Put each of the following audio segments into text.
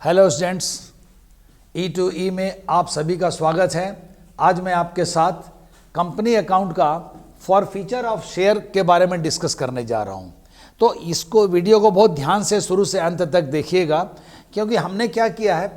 Hello students, E2E में आप सभी का स्वागत है। आज मैं आपके साथ कंपनी अकाउंट का फॉरफीचर ऑफ शेयर के बारे में डिस्कस करने जा रहा हूं। तो इसको वीडियो को बहुत ध्यान से शुरू से अंत तक देखिएगा, क्योंकि हमने क्या किया है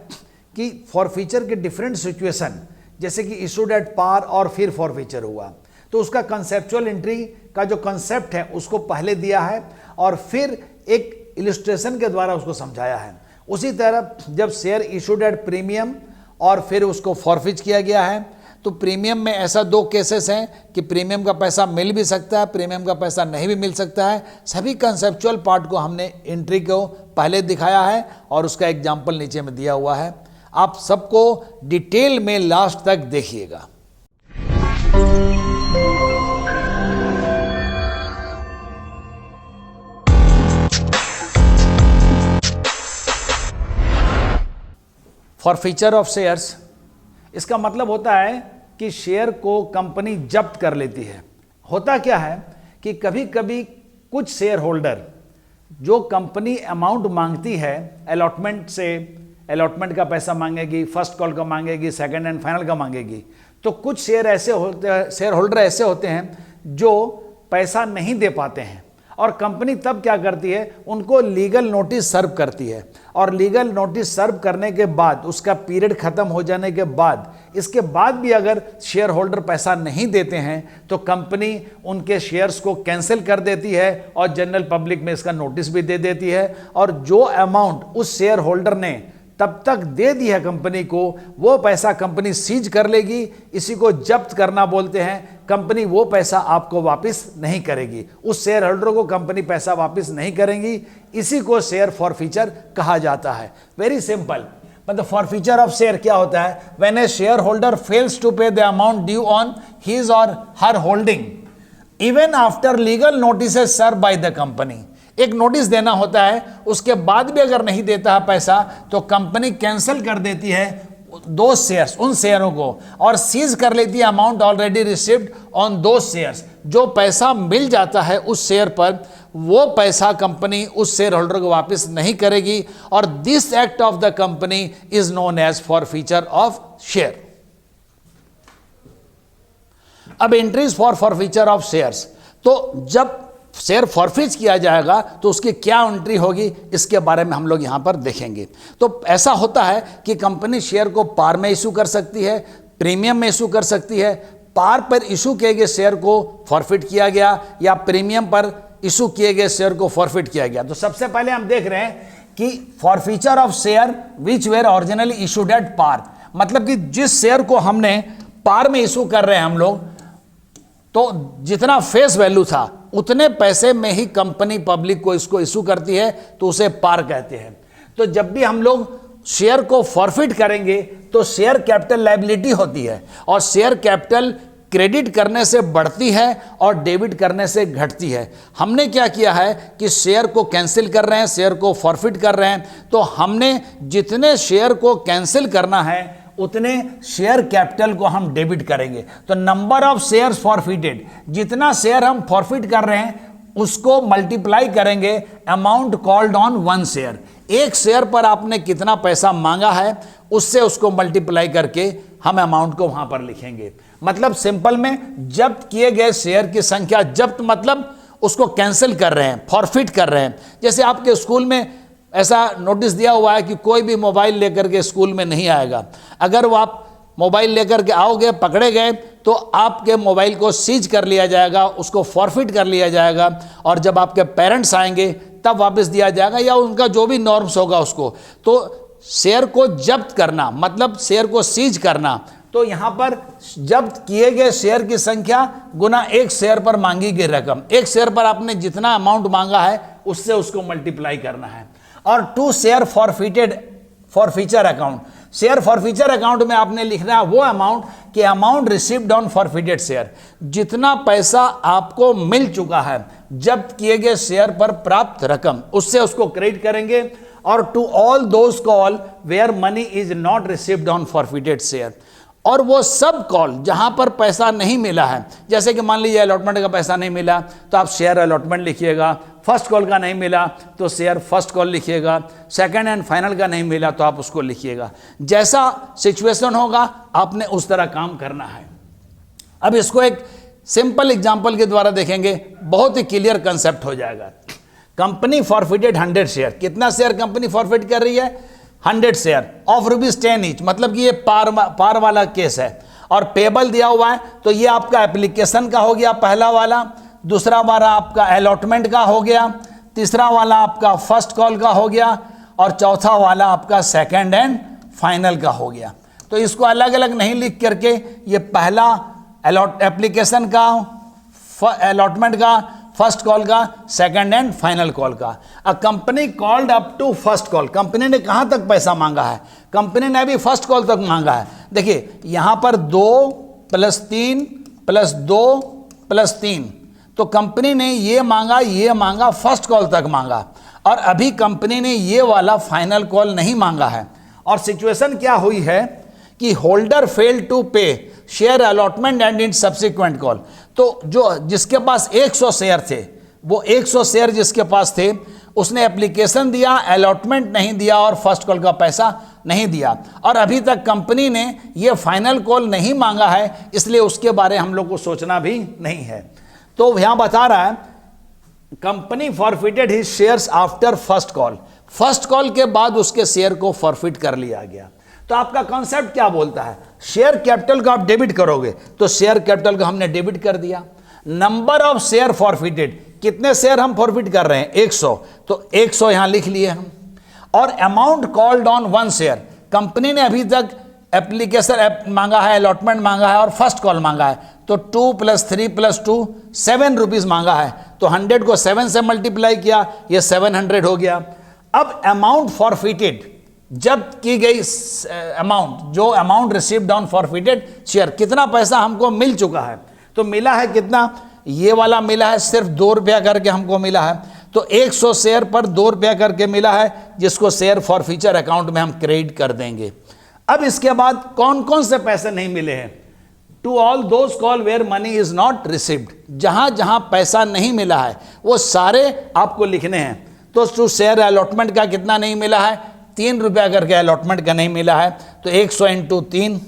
कि फॉरफीचर के डिफरेंट सिचुएशन, जैसे कि इशूड एट पार और फिर फॉरफीचर हुआ, तो उसका कंसेप्चुअल एंट्री का जो कंसेप्ट है उसको पहले दिया है और फिर एक इलिस्ट्रेशन के द्वारा उसको समझाया है। उसी तरह जब शेयर इशूड एट प्रीमियम और फिर उसको फॉरफिच किया गया है, तो प्रीमियम में ऐसा दो केसेस हैं कि प्रीमियम का पैसा मिल भी सकता है, प्रीमियम का पैसा नहीं भी मिल सकता है। सभी कंसेप्चुअल पार्ट को हमने एंट्री को पहले दिखाया है और उसका एग्जाम्पल नीचे में दिया हुआ है। आप सबको डिटेल में लास्ट तक देखिएगा। फॉरफीचर ऑफ शेयर्स, इसका मतलब होता है कि शेयर को कंपनी जब्त कर लेती है। होता क्या है कि कभी कभी कुछ शेयर होल्डर जो कंपनी अमाउंट मांगती है अलॉटमेंट से, अलॉटमेंट का पैसा मांगेगी, फर्स्ट कॉल का मांगेगी, सेकंड एंड फाइनल का मांगेगी, तो कुछ शेयर होल्डर ऐसे होते हैं जो पैसा नहीं दे पाते हैं और कंपनी तब क्या करती है, उनको लीगल नोटिस सर्व करती है। और लीगल नोटिस सर्व करने के बाद, उसका पीरियड खत्म हो जाने के बाद, इसके बाद भी अगर शेयर होल्डर पैसा नहीं देते हैं तो कंपनी उनके शेयर्स को कैंसिल कर देती है और जनरल पब्लिक में इसका नोटिस भी दे देती है। और जो अमाउंट उस शेयर होल्डर ने तब तक दे दी है कंपनी को, वो पैसा कंपनी सीज कर लेगी। इसी को जब्त करना बोलते हैं। कंपनी वो पैसा आपको वापस नहीं करेगी, उस शेयर होल्डर को कंपनी पैसा वापस नहीं करेगी। इसी को शेयर फॉरफीचर कहा जाता है। वेरी सिंपल, मतलब फॉरफीचर ऑफ शेयर क्या होता है? When a share holder fails to pay the amount due on his और her holding even after legal notice serve by the company. एक नोटिस देना होता है, उसके बाद भी अगर नहीं देता है पैसा तो कंपनी कैंसिल कर देती है दो शेयर्स, उन शेयरों को, और सीज कर लेती है अमाउंट ऑलरेडी रिसीव्ड ऑन दो शेयर्स। जो पैसा मिल जाता है उस शेयर पर, वो पैसा कंपनी उस शेयर होल्डर को वापस नहीं करेगी। और this act of the company is known as forfeiture of share. अब entries for forfeiture of shares, तो जब शेयर फॉरफिच किया जाएगा तो उसकी क्या एंट्री होगी, इसके बारे में हम लोग यहां पर देखेंगे। तो ऐसा होता है कि कंपनी शेयर को पार में इशू कर सकती है, प्रीमियम में इशू कर सकती है। पार पर इशू किए गए शेयर को फॉरफिट किया गया या प्रीमियम पर इशू किए गए शेयर को फॉरफिट किया गया। तो सबसे पहले हम देख रहे हैं कि forfeiture of share which were originally issued at par, मतलब कि जिस शेयर को हमने पार में इशू कर रहे हैं हम लोग, तो जितना फेस वैल्यू था उतने पैसे में ही कंपनी पब्लिक को इसको इशू करती है, तो उसे पार कहते हैं। तो जब भी हम लोग शेयर को फॉरफिट करेंगे तो शेयर कैपिटल लायबिलिटी होती है, और शेयर कैपिटल क्रेडिट करने से बढ़ती है और डेबिट करने से घटती है। हमने क्या किया है कि शेयर को कैंसिल कर रहे हैं, शेयर को फॉरफिट कर रहे हैं, तो हमने जितने शेयर को कैंसिल करना है उतने शेयर कैपिटल को हम डेबिट करेंगे। तो नंबर ऑफ शेयर्स फॉरफिटेड, जितना शेयर हम फॉरफिट कर रहे हैं उसको मल्टीप्लाई करेंगे amount called on one share. एक शेयर पर आपने कितना पैसा मांगा है उससे उसको मल्टीप्लाई करके हम अमाउंट को वहां पर लिखेंगे। मतलब सिंपल में जब्त किए गए शेयर की संख्या, जब्त मतलब उसको कैंसिल कर रहे हैं, फॉरफिट कर रहे हैं। जैसे आपके स्कूल में ऐसा नोटिस दिया हुआ है कि कोई भी मोबाइल लेकर के स्कूल में नहीं आएगा। अगर वो आप मोबाइल लेकर के आओगे, पकड़े गए, तो आपके मोबाइल को सीज कर लिया जाएगा, उसको फॉरफिट कर लिया जाएगा, और जब आपके पेरेंट्स आएंगे तब वापस दिया जाएगा, या उनका जो भी नॉर्म्स होगा उसको। तो शेयर को जब्त करना मतलब शेयर को सीज करना। तो यहां पर जब्त किए गए शेयर की संख्या गुना एक शेयर पर मांगी गई रकम। एक शेयर पर आपने जितना अमाउंट मांगा है उससे उसको मल्टीप्लाई करना है। और to share forfeited forfeiture account, share forfeiture account में आपने लिखना है वो अमाउंट कि amount received on forfeited share, जितना पैसा आपको मिल चुका है जब्त किए गए शेयर पर प्राप्त रकम, उससे उसको क्रेडिट करेंगे। और to all those call where money is not received on forfeited share, और वो सब कॉल जहां पर पैसा नहीं मिला है, जैसे कि मान लीजिए अलॉटमेंट का पैसा नहीं मिला तो आप शेयर अलॉटमेंट लिखिएगा, फर्स्ट कॉल का नहीं मिला तो शेयर फर्स्ट कॉल लिखिएगा, सेकंड एंड फाइनल का नहीं मिला तो आप उसको लिखिएगा। जैसा सिचुएशन होगा आपने उस तरह काम करना है। अब इसको एक सिंपल एग्जांपल के द्वारा देखेंगे, बहुत ही क्लियर कंसेप्ट हो जाएगा। कंपनी फॉरफिटेड 100 शेयर, कितना शेयर कंपनी फॉरफिट कर रही है? 100 शेयर ऑफ ₹10 ईच, मतलब कि ये पार वाला केस है और पेबल दिया हुआ है। तो ये आपका एप्लीकेशन का हो गया पहला वाला, दूसरा वाला आपका अलॉटमेंट का हो गया, तीसरा वाला आपका फर्स्ट कॉल का हो गया और चौथा वाला आपका सेकंड एंड फाइनल का हो गया। तो इसको अलग अलग नहीं लिख करके ये पहला एप्लीकेशन का, अलॉटमेंट का, फर्स्ट कॉल का, सेकंड एंड फाइनल कॉल का। A company called up to first call, company ने कहां तक पैसा मांगा है? कंपनी ने अभी फर्स्ट कॉल तक मांगा है। देखिए यहां पर 2 + 3 + 2 + 3, तो कंपनी ने ये मांगा फर्स्ट कॉल तक मांगा और अभी कंपनी ने ये वाला फाइनल कॉल नहीं मांगा है। और सिचुएशन क्या हुई है कि होल्डर फेल टू पे share allotment and in subsequent call. तो जो जिसके पास 100 शेयर थे, वो 100 शेयर जिसके पास थे उसने एप्लीकेशन दिया, अलॉटमेंट नहीं दिया और फर्स्ट कॉल का पैसा नहीं दिया और अभी तक कंपनी ने ये फाइनल कॉल नहीं मांगा है, इसलिए उसके बारे हम लोग को सोचना भी नहीं है। तो यहां बता रहा है company forfeited his shares after first call, first call के बाद उसके शेयर को फॉरफिट कर लिया गया। तो आपका कॉन्सेप्ट क्या बोलता है? शेयर कैपिटल को आप डेबिट करोगे तो शेयर कैपिटल को हमने डेबिट कर दिया। नंबर ऑफ शेयर फॉरफिटेड, कितने शेयर हम फॉरफिट कर रहे हैं? 100, तो 100 यहां लिख लिए हम। और amount called on 1 share, company ने अभी तक एप्लीकेशन मांगा है, अलॉटमेंट मांगा है और फर्स्ट कॉल मांगा है, तो 2 + 3 + 2 7 रुपीज मांगा है। तो 100 को 7 से मल्टीप्लाई किया, ये 700 हो गया। अब अमाउंट फॉरफिटेड, जब्त की गई अमाउंट, जो amount received on forfeited share, कितना पैसा हमको मिल चुका है? तो मिला है कितना? ये वाला मिला है सिर्फ 2 रुपया करके हमको मिला है। तो 100 शेयर पर 2 रुपया करके मिला है, जिसको शेयर फॉरफीचर अकाउंट में हम क्रेडिट कर देंगे। अब इसके बाद कौन कौन से पैसे नहीं मिले हैं? To all those call where money is not received, जहां जहां पैसा नहीं मिला है वो सारे आपको लिखने हैं। तो टू शेयर अलॉटमेंट का कितना नहीं मिला है? 3 रुपया करके अलॉटमेंट का नहीं मिला है, तो 100 × 3।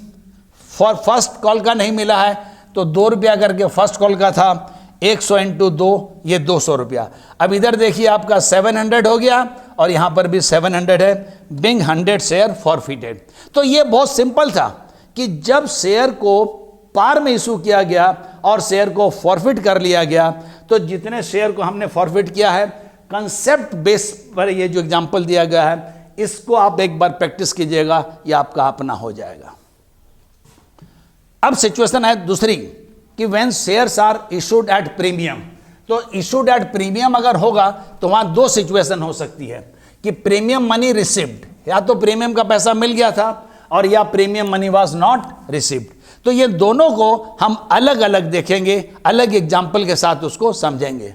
फॉर फर्स्ट कॉल का नहीं मिला है तो 2 रुपया करके फर्स्ट कॉल का था, 100 × 2 ये 200 रुपया। अब इधर देखिए आपका 700 हो गया और यहाँ पर भी 700 है, बिंग 100 शेयर फॉरफिटेड। तो ये बहुत सिंपल था कि जब शेयर को पार में इशू किया गया और शेयर को फॉरफिट कर लिया गया, तो जितने शेयर को हमने फॉरफिट किया है, कंसेप्ट बेस पर ये जो एग्जाम्पल दिया गया है, इसको आप एक बार प्रैक्टिस कीजिएगा, ये आपका अपना हो जाएगा। अब सिचुएशन है दूसरी कि when shares are issued at premium. तो इशूड एट प्रीमियम अगर होगा तो वहां 2 सिचुएशन हो सकती है कि प्रीमियम मनी रिसीव्ड, या तो प्रीमियम का पैसा मिल गया था और या premium money was not received. तो ये दोनों को हम अलग अलग देखेंगे, अलग एग्जाम्पल के साथ उसको समझेंगे।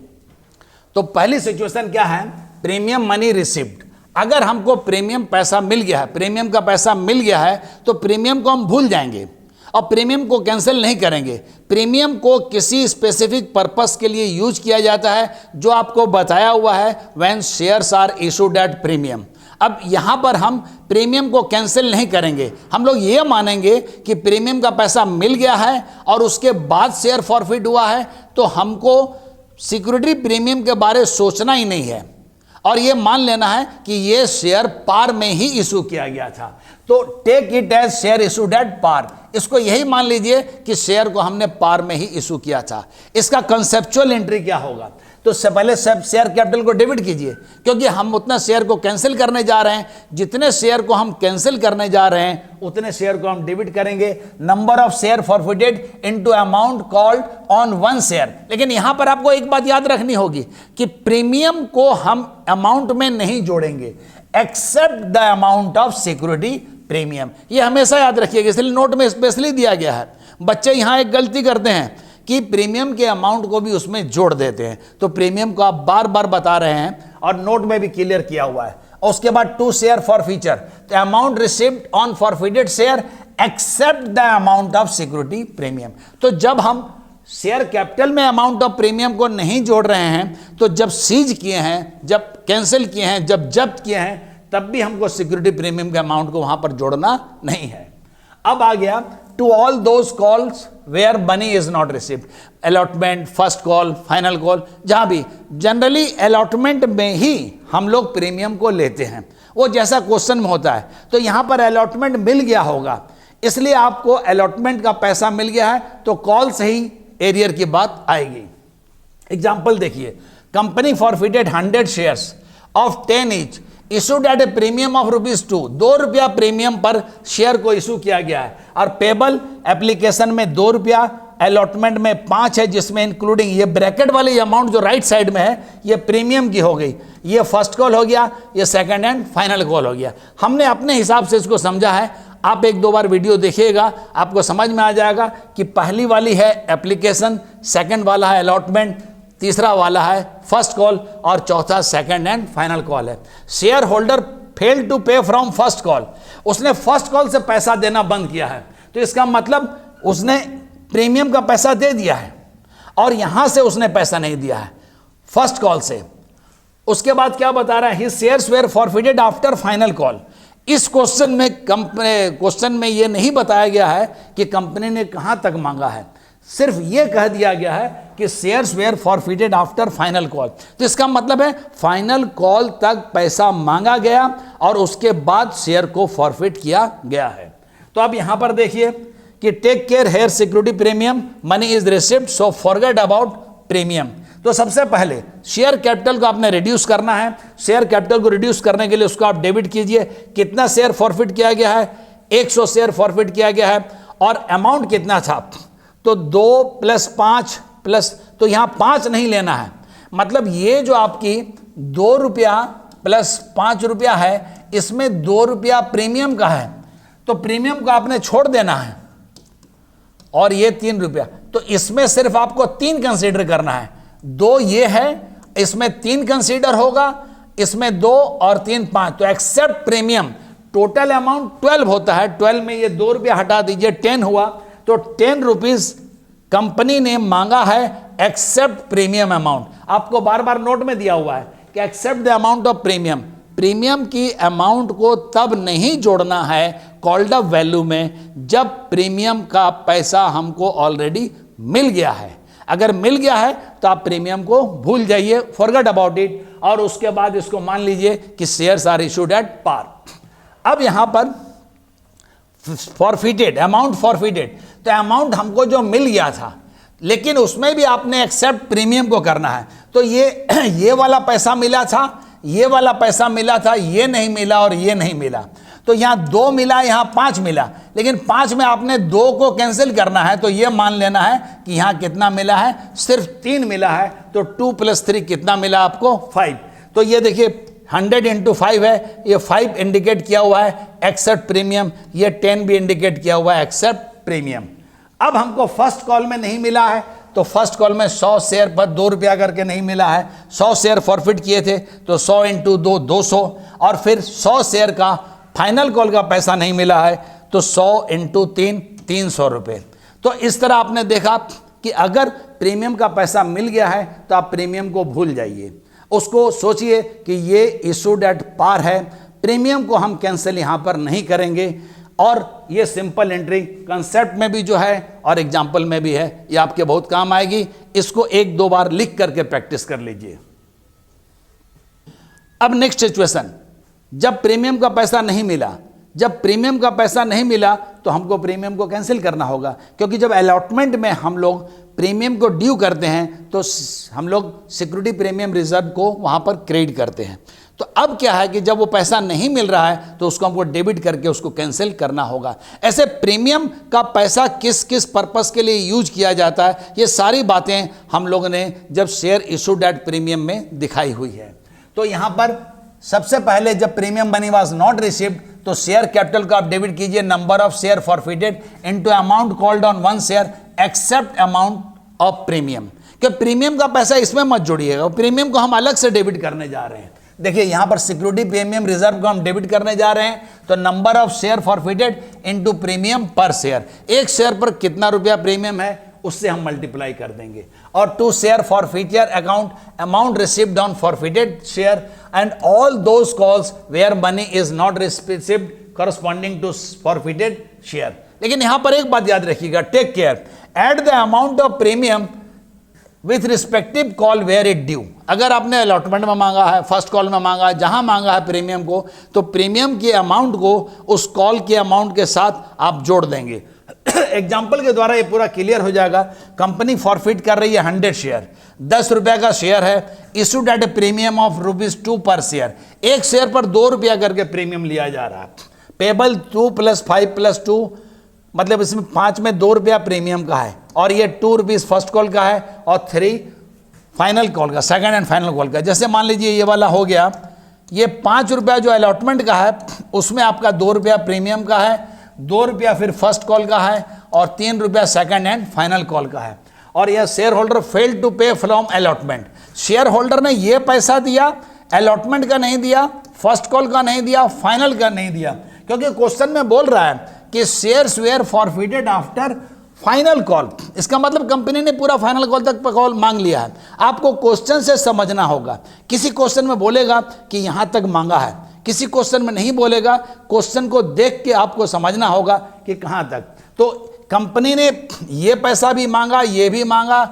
तो पहली सिचुएशन क्या है? Premium money received. अगर हमको प्रीमियम पैसा मिल गया है, प्रीमियम का पैसा मिल गया है, तो प्रीमियम को हम भूल जाएंगे और प्रीमियम को कैंसिल नहीं करेंगे। प्रीमियम को किसी स्पेसिफिक पर्पस के लिए यूज किया जाता है, जो आपको बताया हुआ है, when shares are issued at premium. अब यहां पर हम प्रीमियम को कैंसिल नहीं करेंगे, हम लोग ये मानेंगे कि प्रीमियम का पैसा मिल गया है और उसके बाद शेयर फॉरफिट हुआ है, तो हमको सिक्योरिटी प्रीमियम के बारे सोचना ही नहीं है और ये मान लेना है कि ये शेयर पार में ही इशू किया गया था। तो take it as share issued at par, इसको यही मान लीजिए कि शेयर को हमने पार में ही इशू किया था। इसका कंसेप्चुअल एंट्री क्या होगा? तो पहले सब शेयर कैपिटल को डेबिट कीजिए, क्योंकि हम उतना शेयर को कैंसिल करने जा रहे हैं। जितने शेयर को हम कैंसिल करने जा रहे हैं उतने शेयर को हम डेबिट करेंगे। Number of share forfeited into amount called on 1 share. लेकिन यहां पर आपको एक बात याद रखनी होगी कि प्रीमियम को हम अमाउंट में नहीं जोड़ेंगे, except the amount of security premium. ये हमेशा याद रखिएगा, इसलिए नोट में स्पेशली दिया गया है। बच्चे यहां एक गलती करते हैं कि प्रीमियम के अमाउंट को भी उसमें जोड़ देते हैं, तो प्रीमियम को आप बार बार बता रहे हैं और नोट में भी क्लियर किया हुआ है। और उसके बाद 2 शेयर फॉर फीचर, तो amount received on forfeited share except the amount of security premium. तो जब हम शेयर कैपिटल में अमाउंट ऑफ प्रीमियम को नहीं जोड़ रहे हैं, तो जब सीज किए हैं, जब कैंसिल किए हैं, जब जब्त किए हैं, तब भी हमको सिक्योरिटी प्रीमियम के अमाउंट को वहां पर जोड़ना नहीं है। अब आ गया to all those calls where money is not received, allotment, first call, final call, जहां भी जनरली अलॉटमेंट में ही हम लोग प्रीमियम को लेते हैं, वो जैसा क्वेश्चन में होता है। तो यहां पर अलॉटमेंट मिल गया होगा, इसलिए आपको अलॉटमेंट का पैसा मिल गया है, तो कॉल से ही एरियर की बात आएगी। एग्जाम्पल देखिए, company forfeited 100 shares of 10 each issued at A premium of ₹2, 2 रुपया प्रीमियम पर शेयर को इशू किया गया है, और पेबल एप्लीकेशन में 2 रुपया, अलॉटमेंट में 5 है, जिसमें इंक्लूडिंग ये ब्रैकेट वाली अमाउंट जो राइट साइड में है, ये प्रीमियम की हो गई, ये फर्स्ट कॉल हो गया, ये सेकंड एंड फाइनल कॉल हो गया। हमने अपने हिसाब से इसको समझा है, आप 1-2 बार वीडियो देखिएगा, आपको समझ में आ जाएगा कि पहली वाली है एप्लीकेशन, सेकंड वाला है अलॉटमेंट, तीसरा वाला है फर्स्ट कॉल, और चौथा सेकंड एंड फाइनल कॉल है। शेयर होल्डर फेल टू पे फ्रॉम फर्स्ट कॉल, उसने फर्स्ट कॉल से पैसा देना बंद किया है, तो इसका मतलब उसने प्रीमियम का पैसा दे दिया है और यहां से उसने पैसा नहीं दिया है फर्स्ट कॉल से। उसके बाद क्या बता रहा है, his shares where forfeited after final call. इस क्वेश्चन में ये नहीं बताया गया है कि कंपनी ने कहां तक मांगा है, सिर्फ ये कह दिया गया है कि shares where forfeited after final call. तो इसका मतलब है फाइनल कॉल तक पैसा मांगा गया और उसके बाद शेयर को फॉरफिट किया गया है। तो अब यहां पर देखिए कि take care here security premium, money is received so forget about premium. तो सबसे पहले शेयर कैपिटल को आपने रिड्यूस करना है। शेयर कैपिटल को रिड्यूस करने के लिए उसको आप डेबिट कीजिए। कितना शेयर फॉरफिट किया गया है, 100 शेयर फॉरफिट किया गया है, और अमाउंट कितना था, तो 2 + 5 प्लस, तो यहां 5 नहीं लेना है, मतलब ये जो आपकी 2 रुपया + 5 रुपया है, इसमें 2 रुपया प्रीमियम का है, तो प्रीमियम को आपने छोड़ देना है, और ये 3 रुपया, तो इसमें सिर्फ आपको 3 कंसीडर करना है। 2 ये है, इसमें 3 कंसीडर होगा, इसमें 2 और 3 5, तो एक्सेप्ट प्रीमियम। टोटल अमाउंट 12 होता है, 12 में ये 2 रुपया हटा दीजिए, 10 हुआ, तो 10 रुपीज कंपनी ने मांगा है एक्सेप्ट प्रीमियम अमाउंट। आपको बार बार नोट में दिया हुआ है कि except the amount of premium. Premium की अमाउंट को तब नहीं जोड़ना है कॉल्ड अप वैल्यू में जब प्रीमियम का पैसा हमको ऑलरेडी मिल गया है। अगर मिल गया है तो आप प्रीमियम को भूल जाइए, फॉरगेट अबाउट इट, और उसके बाद इसको मान लीजिए कि shares are issued at par. अब यहां पर फॉरफिटेड, अमाउंट फॉरफिटेड, तो अमाउंट हमको जो मिल गया था, लेकिन उसमें भी आपने एक्सेप्ट प्रीमियम को करना है। तो ये वाला पैसा मिला था, ये वाला पैसा मिला था, ये नहीं मिला और ये नहीं मिला, तो यहां 2 मिला, यहां 5 मिला, लेकिन 5 में आपने 2 को कैंसिल करना है, तो ये मान लेना है कि यहां कितना मिला है, सिर्फ 3 मिला है, तो 2 + 3 कितना मिला आपको, 5। तो ये देखिए 100 × 5 है, ये 5 इंडिकेट किया हुआ है एक्सेप्ट प्रीमियम, ये 10 भी इंडिकेट किया हुआ है एक्सेप्ट प्रीमियम। अब हमको फर्स्ट कॉल में नहीं मिला है, तो फर्स्ट कॉल में 100 शेयर पर 2 रुपया करके नहीं मिला है, 100 शेयर फॉरफिट किए थे, तो 100 × 2 200, और फिर 100 शेयर का फाइनल कॉल का पैसा नहीं मिला है, तो 100 × 3 300 रुपये। तो इस तरह आपने देखा कि अगर प्रीमियम का पैसा मिल गया है तो आप प्रीमियम को भूल जाइए, उसको सोचिए कि ये इशूड एट पार है, प्रीमियम को हम कैंसिल यहाँ पर नहीं करेंगे। और ये सिंपल एंट्री कंसेप्ट में भी जो है और एग्जाम्पल में भी है, ये आपके बहुत काम आएगी। इसको 1-2 बार लिख करके प्रैक्टिस कर लीजिए। अब नेक्स्ट सिचुएशन, जब प्रीमियम का पैसा नहीं मिला, जब प्रीमियम का पैसा नहीं मिला तो हमको प्रीमियम को कैंसिल करना होगा, क्योंकि जब अलॉटमेंट में हम लोग प्रीमियम को ड्यू करते हैं तो हम लोग सिक्योरिटी प्रीमियम रिजर्व को वहाँ पर क्रेडिट करते हैं। तो अब क्या है कि जब वो पैसा नहीं मिल रहा है तो उसको हमको डेबिट करके उसको कैंसिल करना होगा। ऐसे प्रीमियम का पैसा किस किस पर्पस के लिए यूज किया जाता है, ये सारी बातें हम लोगों ने जब शेयर इशूड एट प्रीमियम में दिखाई हुई है। तो यहाँ पर सबसे पहले जब premium money was not received तो शेयर कैपिटल को आप डेबिट कीजिए, number of share forfeited into amount called on 1 share except amount of premium. कि प्रीमियम का पैसा इसमें मत जोड़िएगा, प्रीमियम को हम अलग से डेबिट करने जा रहे हैं। देखिए यहां पर सिक्योरिटी प्रीमियम रिजर्व को हम डेबिट करने जा रहे हैं, तो number of share forfeited into premium पर शेयर, एक शेयर पर कितना रुपया प्रीमियम है उससे हम मल्टीप्लाई कर देंगे। और to share forfeiture account, amount received on forfeited share and all those calls where money is not received corresponding to forfeited share. लेकिन यहां पर एक बात याद रखिएगा, take care, at the amount of premium with respective call where it due. अगर आपने allotment में मांगा है, फर्स्ट कॉल में मांगा है, जहां मांगा है प्रीमियम को, तो प्रीमियम के अमाउंट को उस कॉल के अमाउंट के साथ आप जोड़ देंगे। एग्जाम्पल के द्वारा ये पूरा क्लियर हो जाएगा। कंपनी फॉरफिट कर रही है 100 शेयर, 10 रुपए का शेयर है, issued at A premium of ₹2 पर शेयर, एक शेयर पर 2 रुपया करके प्रीमियम लिया जा रहा है। पेबल 2 + 5 + 2, मतलब इसमें 5 में 2 रुपया प्रीमियम का है, और ये 2 रुपीज फर्स्ट कॉल का है और 3 फाइनल कॉल का, सेकंड एंड फाइनल कॉल का। जैसे मान लीजिए ये वाला हो गया, ये 5 रुपया जो अलॉटमेंट का है उसमें आपका 2 रुपया प्रीमियम का है, 2 रुपया फिर फर्स्ट कॉल का है और 3 रुपया सेकंड एंड फाइनल कॉल का है। और यह शेयर होल्डर फेल्ड टू पे फ्रॉम अलॉटमेंट, शेयर होल्डर ने ये पैसा दिया, अलॉटमेंट का नहीं दिया, फर्स्ट कॉल का नहीं दिया, फाइनल का नहीं दिया, क्योंकि क्वेश्चन में बोल रहा है कि shares where forfeited after final call. इसका मतलब कंपनी ने पूरा फाइनल कॉल तक कॉल मांग लिया है। आपको क्वेश्चन से समझना होगा, किसी क्वेश्चन में बोलेगा कि यहां तक मांगा है, किसी क्वेश्चन में नहीं बोलेगा, क्वेश्चन को देख के आपको समझना होगा कि कहां तक। तो कंपनी ने ये पैसा भी मांगा, ये भी मांगा,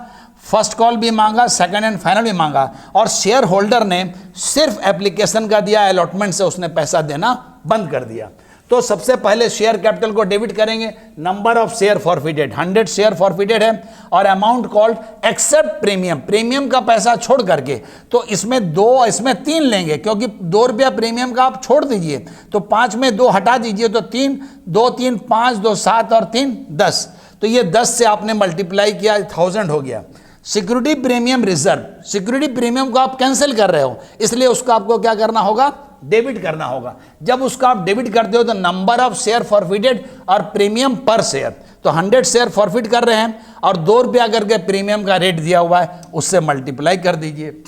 फर्स्ट कॉल भी मांगा, सेकंड एंड फाइनल भी मांगा, और शेयर होल्डर ने सिर्फ एप्लीकेशन का दिया, अलॉटमेंट से उसने पैसा देना बंद कर दिया। तो सबसे पहले शेयर कैपिटल को डेबिट करेंगे, number of share forfeited 100 share forfeited है, और amount called except premium, premium का पैसा छोड़ करके। तो इसमें 3 लेंगे, क्योंकि 2 रुपया प्रीमियम का आप छोड़ दीजिए, तो 5 में 2 हटा दीजिए, तो 3, 2 3 5, 2 7 और 3 10, तो ये 10 से आपने मल्टीप्लाई किया, 1000 हो गया। Security premium reserve, security premium को आप कैंसिल कर रहे हो, इसलिए उसका आपको क्या करना होगा, डेबिट करना होगा। जब उसका आप डेबिट करते हो तो नंबर ऑफ शेयर फॉरफिटेड और प्रीमियम पर शेयर, तो 100 शेयर फॉरफिट कर रहे हैं और 2 रुपया करके प्रीमियम का रेट दिया हुआ है, उससे मल्टीप्लाई कर दीजिए।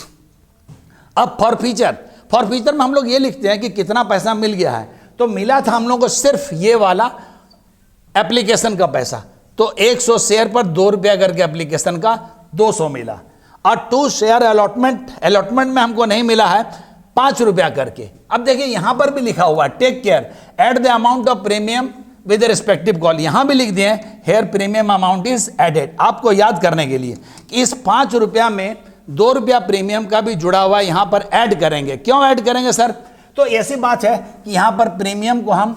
अब फॉरफीचर में हम लोग ये लिखते हैं कि कितना पैसा मिल गया है, तो मिला था हम लोग को सिर्फ ये वाला एप्लीकेशन का पैसा, तो 100 शेयर पर 2 रुपया करके एप्लीकेशन का 200 मिला। और 2 शेयर अलॉटमेंट में हमको नहीं मिला है 5 रुपया करके। अब देखिए यहां पर भी लिखा हुआ है, take care, at the amount of premium with respective call, यहां भी लिख दिए here premium amount is added, आपको याद करने के लिए कि इस 5 रुपया में 2 रुपया प्रीमियम का भी जुड़ा हुआ यहां पर ऐड करेंगे। क्यों ऐड करेंगे सर? तो ऐसी बात है कि यहां पर प्रीमियम को हम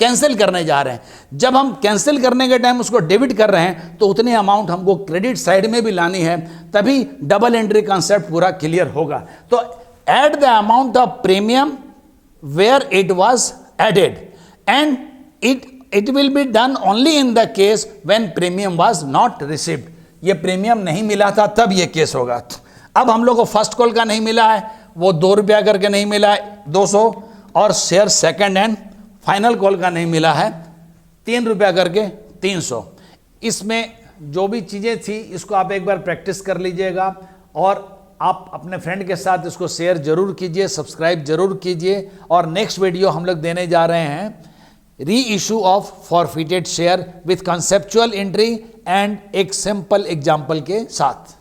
कैंसिल करने जा रहे हैं। जब हम कैंसिल करने के टाइम उसको डेबिट कर रहे हैं तो उतनी अमाउंट हमको क्रेडिट साइड में भी लानी है, तभी डबल एंट्री कॉन्सेप्ट पूरा क्लियर होगा। तो add the amount of premium where it was added and it will be done only in the case when premium was not received. ये प्रीमियम नहीं मिला था तब ये केस होगा। अब हम लोग को फर्स्ट कॉल का नहीं मिला है, वो 2 रुपया करके नहीं मिला है 200, और share second and final call का नहीं मिला है 3 रुपया करके 300। इसमें जो भी चीज़ें थी इसको आप एक बार प्रैक्टिस कर लीजिएगा, और आप अपने फ्रेंड के साथ इसको शेयर जरूर कीजिए, सब्सक्राइब जरूर कीजिए। और नेक्स्ट वीडियो हम लोग देने जा रहे हैं री issue of forfeited share with conceptual entry and एक सिंपल एग्जाम्पल के साथ।